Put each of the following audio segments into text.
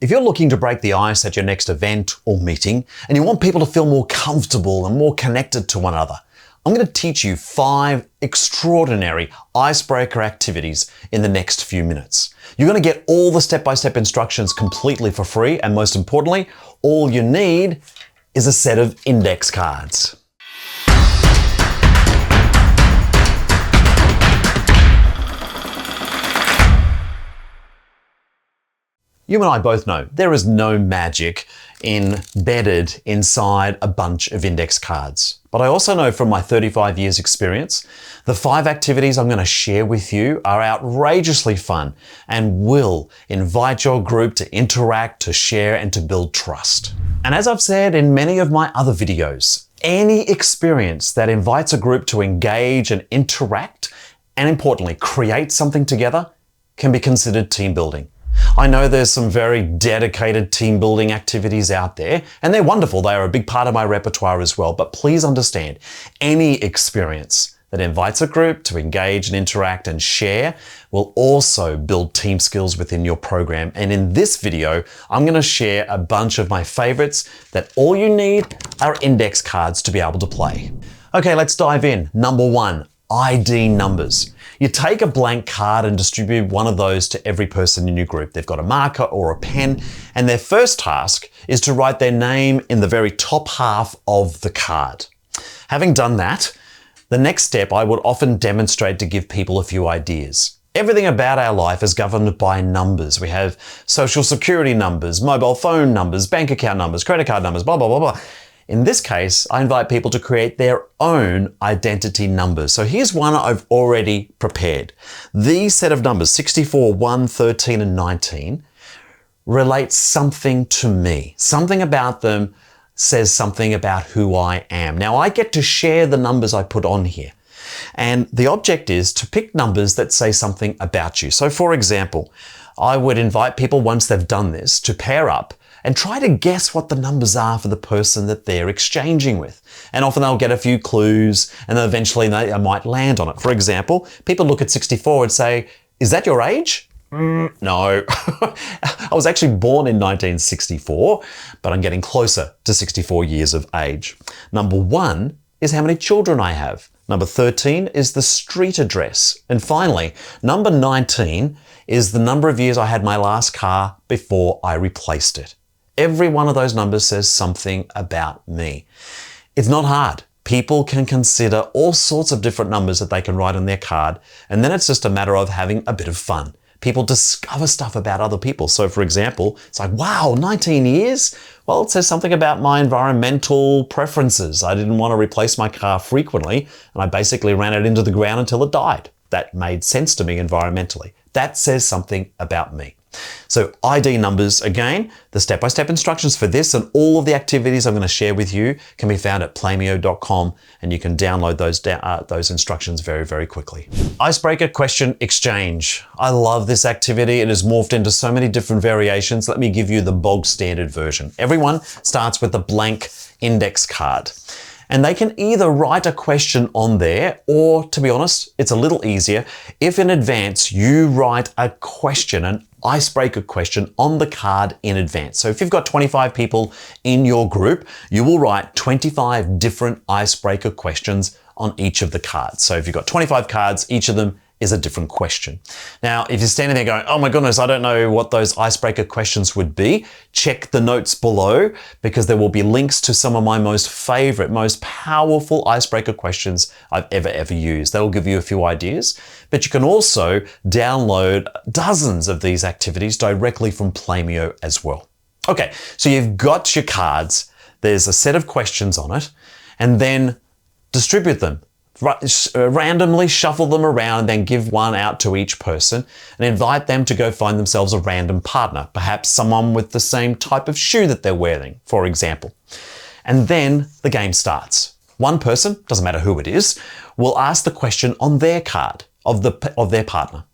If you're looking to break the ice at your next event or meeting, and you want people to feel more comfortable and more connected to one another, I'm going to teach you 5 extraordinary icebreaker activities in the next few minutes. You're going to get all the step-by-step instructions completely for free, and most importantly, all you need is a set of index cards. You and I both know there is no magic embedded inside a bunch of index cards. But I also know from my 35 years experience, the 5 activities I'm going to share with you are outrageously fun and will invite your group to interact, to share, and to build trust. And as I've said in many of my other videos, any experience that invites a group to engage and interact, and importantly, create something together, can be considered team building. I know there's some very dedicated team building activities out there, and they're wonderful. They are a big part of my repertoire as well. But please understand, any experience that invites a group to engage and interact and share will also build team skills within your program. And in this video, I'm going to share a bunch of my favorites that all you need are index cards to be able to play. Okay, let's dive in. Number 1, ID numbers. You take a blank card and distribute one of those to every person in your group. They've got a marker or a pen, and their first task is to write their name in the very top half of the card. Having done that, the next step I would often demonstrate to give people a few ideas. Everything about our life is governed by numbers. We have social security numbers, mobile phone numbers, bank account numbers, credit card numbers, blah, blah, blah, blah. In this case, I invite people to create their own identity numbers. So here's one I've already prepared. These set of numbers, 64, 1, 13, and 19, relate something to me. Something about them says something about who I am. Now, I get to share the numbers I put on here. And the object is to pick numbers that say something about you. So for example, I would invite people, once they've done this, to pair up and try to guess what the numbers are for the person that they're exchanging with. And often they'll get a few clues, and then eventually they might land on it. For example, people look at 64 and say, "Is that your age?" No. I was actually born in 1964, but I'm getting closer to 64 years of age. Number 1 is how many children I have. Number 13 is the street address. And finally, number 19 is the number of years I had my last car before I replaced it. Every one of those numbers says something about me. It's not hard. People can consider all sorts of different numbers that they can write on their card, and then it's just a matter of having a bit of fun. People discover stuff about other people. So for example, it's like, wow, 19 years? Well, it says something about my environmental preferences. I didn't want to replace my car frequently, and I basically ran it into the ground until it died. That made sense to me environmentally. That says something about me. So ID numbers, again, the step-by-step instructions for this and all of the activities I'm going to share with you can be found at playmio.com, and you can download those instructions very, very quickly. Icebreaker question exchange. I love this activity. It has morphed into so many different variations. Let me give you the bog standard version. Everyone starts with a blank index card. And they can either write a question on there, or to be honest, it's a little easier if in advance you write a question, an icebreaker question on the card in advance. So if you've got 25 people in your group, you will write 25 different icebreaker questions on each of the cards. So if you've got 25 cards, each of them is a different question. Now, if you're standing there going, oh my goodness, I don't know what those icebreaker questions would be, check the notes below, because there will be links to some of my most favorite, most powerful icebreaker questions I've ever used. That'll give you a few ideas, but you can also download dozens of these activities directly from Playmio as well. Okay, so you've got your cards, there's a set of questions on it, and then distribute them. Randomly shuffle them around and then give one out to each person and invite them to go find themselves a random partner, perhaps someone with the same type of shoe that they're wearing, for example. And then the game starts. One person, doesn't matter who it is, will ask the question on their card of their partner.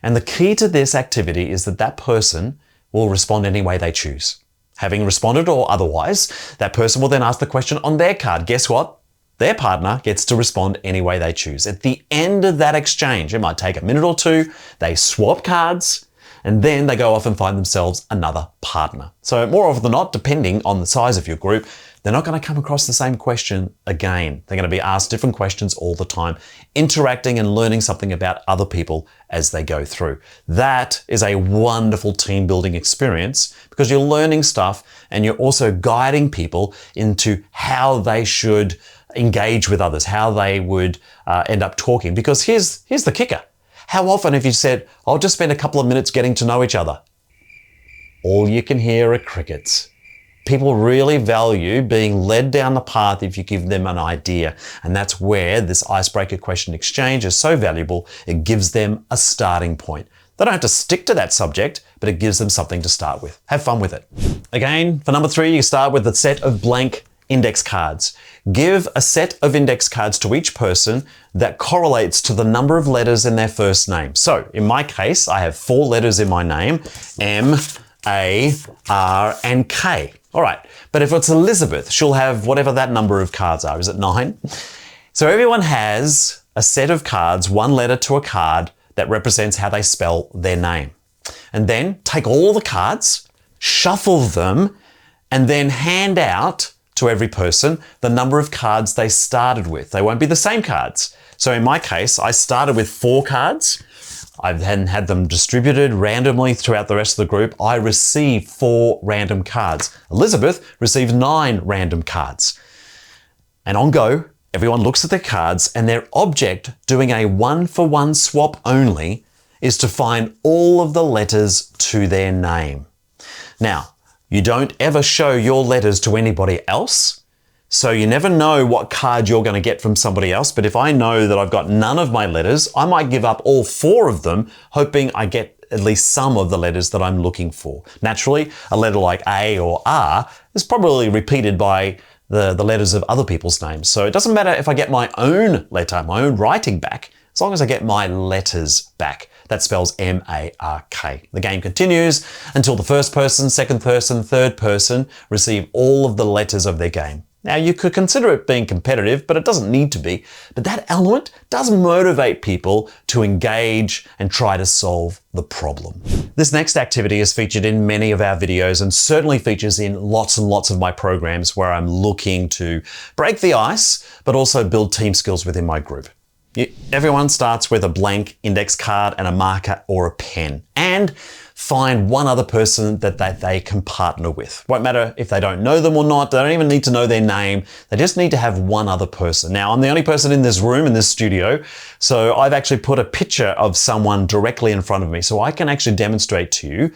And the key to this activity is that that person will respond any way they choose. Having responded or otherwise, that person will then ask the question on their card. Guess what? Their partner gets to respond any way they choose. At the end of that exchange, it might take a minute or two, they swap cards, and then they go off and find themselves another partner. So more often than not, depending on the size of your group, they're not going to come across the same question again. They're going to be asked different questions all the time, interacting and learning something about other people as they go through. That is a wonderful team building experience because you're learning stuff and you're also guiding people into how they should engage with others, how they would end up talking. Because here's the kicker. How often have you said, I'll just spend a couple of minutes getting to know each other? All you can hear are crickets. People really value being led down the path if you give them an idea. And that's where this icebreaker question exchange is so valuable. It gives them a starting point. They don't have to stick to that subject, but it gives them something to start with. Have fun with it. Again, for number 3, you start with a set of blank index cards. Give a set of index cards to each person that correlates to the number of letters in their first name. So in my case, I have 4 letters in my name, M, A, R, and K. All right, but if it's Elizabeth, she'll have whatever that number of cards are. Is it 9? So everyone has a set of cards, 1 letter to a card that represents how they spell their name. And then take all the cards, shuffle them, and then hand out to every person the number of cards they started with. They won't be the same cards. So in my case, I started with 4 cards. I then had them distributed randomly throughout the rest of the group. I received 4 random cards. Elizabeth received 9 random cards. And on go, everyone looks at their cards and their object, doing a 1-for-1 swap only, is to find all of the letters to their name. Now, you don't ever show your letters to anybody else. So you never know what card you're going to get from somebody else. But if I know that I've got none of my letters, I might give up all 4 of them, hoping I get at least some of the letters that I'm looking for. Naturally, a letter like A or R is probably repeated by the letters of other people's names. So it doesn't matter if I get my own letter, my own writing back, as long as I get my letters back. That spells M-A-R-K. The game continues until the first person, second person, third person receive all of the letters of their game. Now, you could consider it being competitive, but it doesn't need to be. But that element does motivate people to engage and try to solve the problem. This next activity is featured in many of our videos and certainly features in lots and lots of my programs where I'm looking to break the ice, but also build team skills within my group. Everyone starts with a blank index card and a marker or a pen, and find one other person that they can partner with. Won't matter if they don't know them or not. They don't even need to know their name. They just need to have one other person. Now, I'm the only person in this room, in this studio, so I've actually put a picture of someone directly in front of me so I can actually demonstrate to you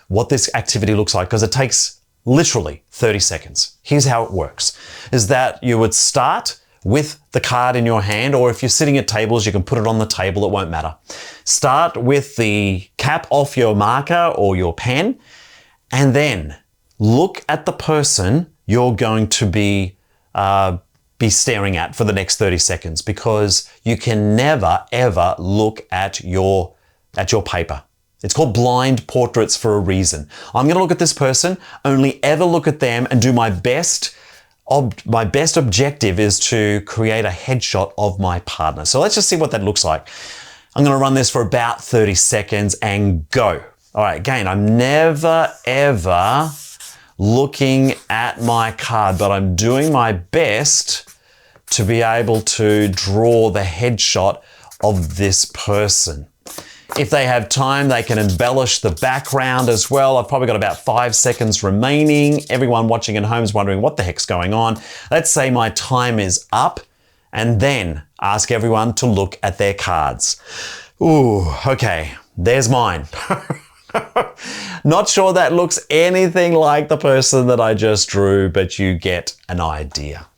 what this activity looks like, because it takes literally 30 seconds. Here's how it works, is that you would start with the card in your hand, or if you're sitting at tables, you can put it on the table, it won't matter. Start with the cap off your marker or your pen, and then look at the person you're going to be staring at for the next 30 seconds, because you can never, ever look at your paper. It's called blind portraits for a reason. I'm gonna look at this person, only ever look at them and do my best. My best objective is to create a headshot of my partner. So let's just see what that looks like. I'm going to run this for about 30 seconds and go. All right, again, I'm never, ever looking at my card, but I'm doing my best to be able to draw the headshot of this person. If they have time, they can embellish the background as well. I've probably got about 5 seconds remaining. Everyone watching at home is wondering what the heck's going on. Let's say my time is up, and then ask everyone to look at their cards. Ooh, okay, there's mine. Not sure that looks anything like the person that I just drew, but you get an idea.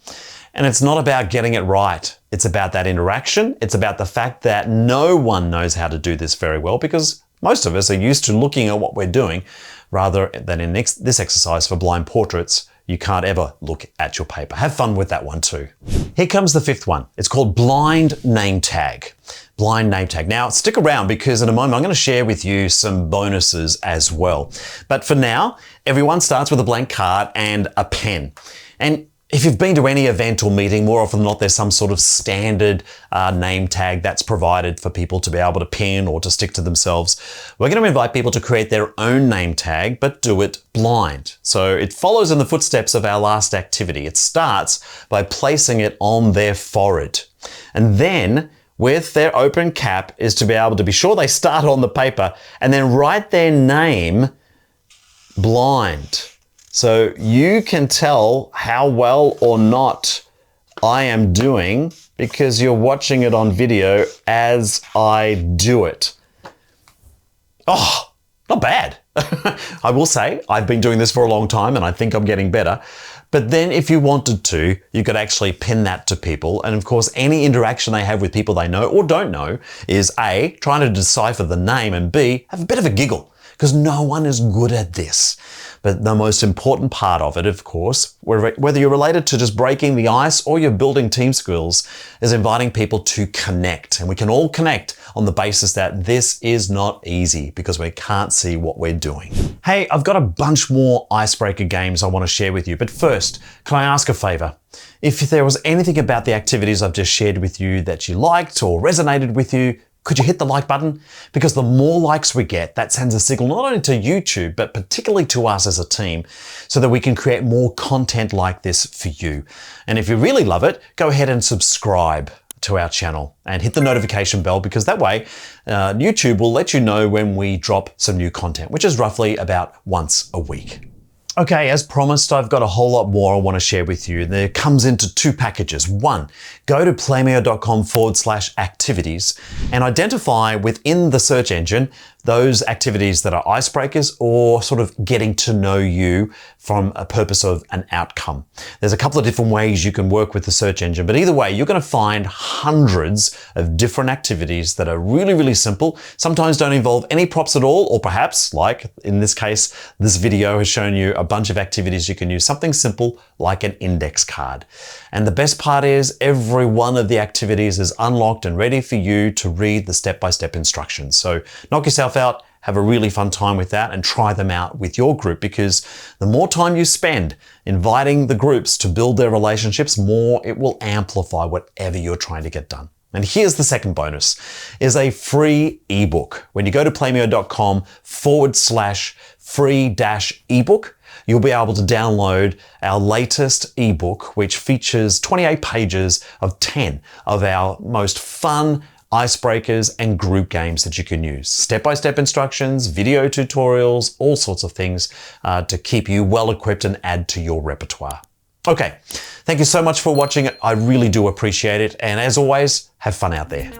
And it's not about getting it right. It's about that interaction. It's about the fact that no one knows how to do this very well, because most of us are used to looking at what we're doing, rather than in this exercise for blind portraits, you can't ever look at your paper. Have fun with that one too. Here comes the 5th one. It's called blind name tag. Blind name tag. Now, stick around, because in a moment I'm going to share with you some bonuses as well. But for now, everyone starts with a blank card and a pen. And If you've been to any event or meeting, more often than not, there's some sort of standard name tag that's provided for people to be able to pin or to stick to themselves. We're going to invite people to create their own name tag, but do it blind. So it follows in the footsteps of our last activity. It starts by placing it on their forehead. And then with their open cap is to be able to be sure they start on the paper and then write their name blind. So you can tell how well or not I am doing because you're watching it on video as I do it. Oh, not bad. I will say I've been doing this for a long time and I think I'm getting better. But then if you wanted to, you could actually pin that to people. And of course, any interaction they have with people they know or don't know is A, trying to decipher the name, and B, have a bit of a giggle because no one is good at this. But the most important part of it, of course, whether you're related to just breaking the ice or you're building team skills, is inviting people to connect. And we can all connect on the basis that this is not easy because we can't see what we're doing. Hey, I've got a bunch more icebreaker games I want to share with you. But first, can I ask a favor? If there was anything about the activities I've just shared with you that you liked or resonated with you, could you hit the like button? Because the more likes we get, that sends a signal not only to YouTube, but particularly to us as a team, so that we can create more content like this for you. And if you really love it, go ahead and subscribe to our channel and hit the notification bell, because that way YouTube will let you know when we drop some new content, which is roughly about once a week. Okay, as promised, I've got a whole lot more I want to share with you. It comes into two packages. One, go to playmeter.com/activities and identify within the search engine those activities that are icebreakers or sort of getting to know you from a purpose of an outcome. There's a couple of different ways you can work with the search engine, but either way, you're going to find hundreds of different activities that are really, really simple, sometimes don't involve any props at all, or perhaps, like in this case, this video has shown you a bunch of activities you can use, something simple like an index card. And the best part is every one of the activities is unlocked and ready for you to read the step-by-step instructions. So knock yourself out, have a really fun time with that, and try them out with your group, because the more time you spend inviting the groups to build their relationships, more it will amplify whatever you're trying to get done. And here's the second bonus, is a free ebook. When you go to playmeter.com/free-ebook, you'll be able to download our latest ebook, which features 28 pages of 10 of our most fun icebreakers and group games that you can use. Step-by-step instructions, video tutorials, all sorts of things to keep you well equipped and add to your repertoire. Okay, thank you so much for watching. I really do appreciate it. And as always, have fun out there.